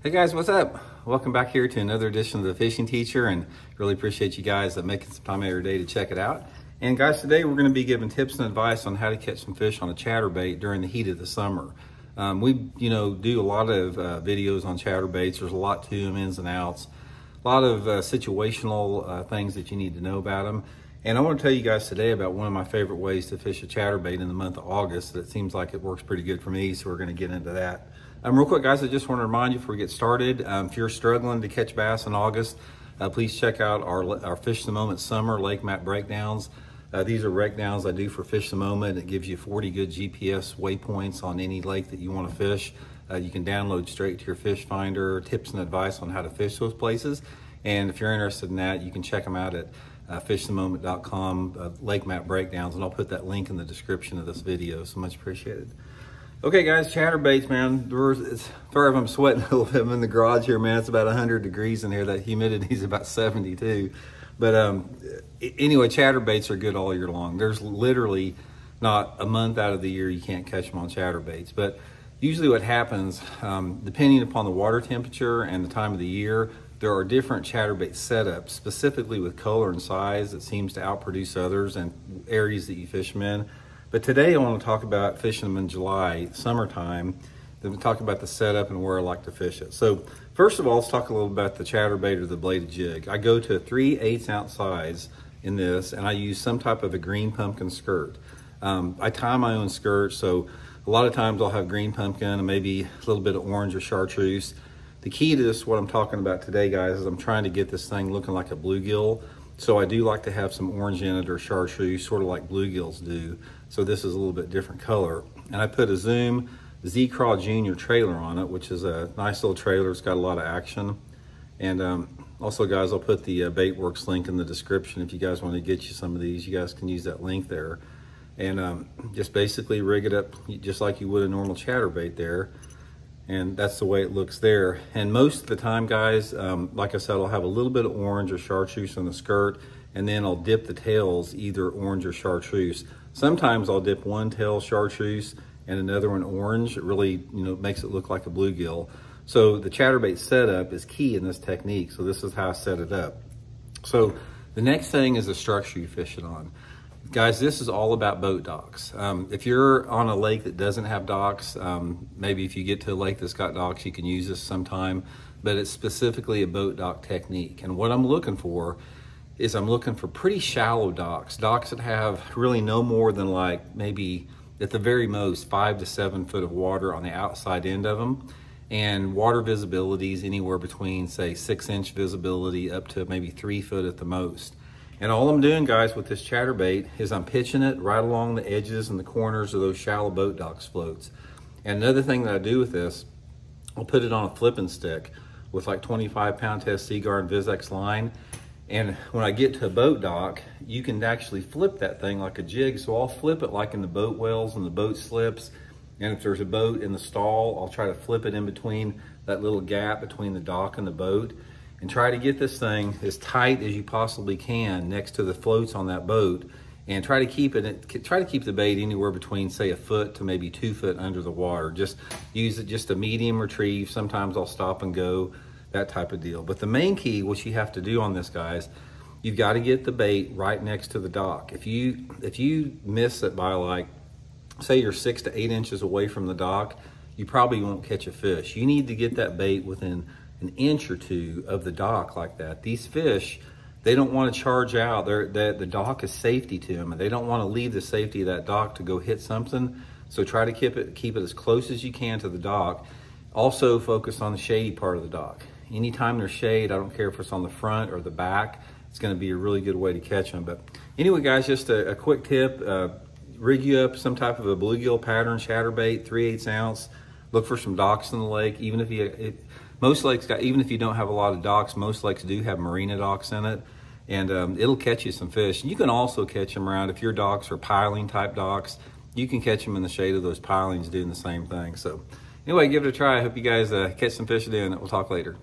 Hey guys, what's up? Welcome back here to another edition of The Fishing Teacher, and really appreciate you guys making some time every day to check it out. And guys, today we're going to be giving tips and advice on how to catch some fish on a chatterbait during the heat of the summer. We do a lot of videos on chatterbaits. There's a lot to them, ins and outs, a lot of situational things that you need to know about them. And I want to tell you guys today about one of my favorite ways to fish a chatterbait in the month of August. That seems like it works pretty good for me, so we're going to get into that. Real quick, guys, I just want to remind you before we get started, if you're struggling to catch bass in August, please check out our Fish the Moment Summer Lake Map Breakdowns. These are breakdowns I do for Fish the Moment. It gives you 40 good GPS waypoints on any lake that you want to fish. You can download straight to your fish finder, tips and advice on how to fish those places. And if you're interested in that, you can check them out at fishthemoment.com, Lake Map Breakdowns, and I'll put that link in the description of this video, so much appreciated. Okay guys, chatterbaits, man, sorry if I'm sweating a little bit. I'm in the garage here, man. It's about 100 degrees in here. That humidity is about 72. But anyway, chatterbaits are good all year long. There's literally not a month out of the year you can't catch them on chatterbaits. But usually what happens, depending upon the water temperature and the time of the year, there are different chatterbait setups, specifically with color and size, that seems to outproduce others and areas that you fish them in. But today I want to talk about fishing them in July, summertime. Then we'll talk about the setup and where I like to fish it. So first of all, let's talk a little about the chatterbait or the bladed jig. I go to a 3/8 ounce size in this, and I use some type of a green pumpkin skirt. I tie my own skirt, so a lot of times I'll have green pumpkin and maybe a little bit of orange or chartreuse. The key to this, what I'm talking about today, guys, is I'm trying to get this thing looking like a bluegill. So I do like to have some orange in it or chartreuse, sort of like bluegills do. So this is a little bit different color. And I put a Zoom Z-Craw Junior trailer on it, which is a nice little trailer. It's got a lot of action. And also, guys, I'll put the Baitworks link in the description. If you guys want to get you some of these, you guys can use that link there. And just basically rig it up just like you would a normal chatterbait there. And that's the way it looks there. And most of the time, guys, like I said, I'll have a little bit of orange or chartreuse on the skirt, and then I'll dip the tails either orange or chartreuse. Sometimes I'll dip one tail chartreuse and another one orange. It really, makes it look like a bluegill. So the chatterbait setup is key in this technique. So this is how I set it up. So the next thing is the structure you fish it on. Guys, this is all about boat docks. If you're on a lake that doesn't have docks, maybe if you get to a lake that's got docks, you can use this sometime, but it's specifically a boat dock technique. And what I'm looking for is I'm looking for pretty shallow docks that have really no more than like maybe at the very most 5 to 7 foot of water on the outside end of them. And water visibility is anywhere between, say, 6-inch visibility up to maybe 3 foot at the most. And all I'm doing, guys, with this chatterbait is I'm pitching it right along the edges and the corners of those shallow boat docks floats. And another thing that I do with this, I'll put it on a flipping stick with like 25-pound test Seaguar and Vizex line. And when I get to a boat dock, you can actually flip that thing like a jig. So I'll flip it like in the boat wells and the boat slips. And if there's a boat in the stall, I'll try to flip it in between that little gap between the dock and the boat. And try to get this thing as tight as you possibly can next to the floats on that boat, and try to keep the bait anywhere between, say, a foot to maybe 2 foot under the water. Just use it just a medium retrieve. Sometimes I'll stop and go, that type of deal. But the main key, what you have to do on this, guys, you've got to get the bait right next to the dock. If you miss it by, like, say you're 6 to 8 inches away from the dock, you probably won't catch a fish. You need to get that bait within an inch or two of the dock like that. These fish, they don't want to charge out. The dock is safety to them, and they don't want to leave the safety of that dock to go hit something. So try to keep it as close as you can to the dock. Also focus on the shady part of the dock. Anytime there's shade, I don't care if it's on the front or the back, it's going to be a really good way to catch them. But anyway, guys, just a quick tip. Rig you up some type of a bluegill pattern chatterbait, 3/8 ounce. Look for some docks in the lake. Even if even if you don't have a lot of docks, most lakes do have marina docks in it, and it'll catch you some fish. And you can also catch them around, if your docks are piling type docks, you can catch them in the shade of those pilings doing the same thing. So anyway, give it a try. I hope you guys catch some fish then. We'll talk later.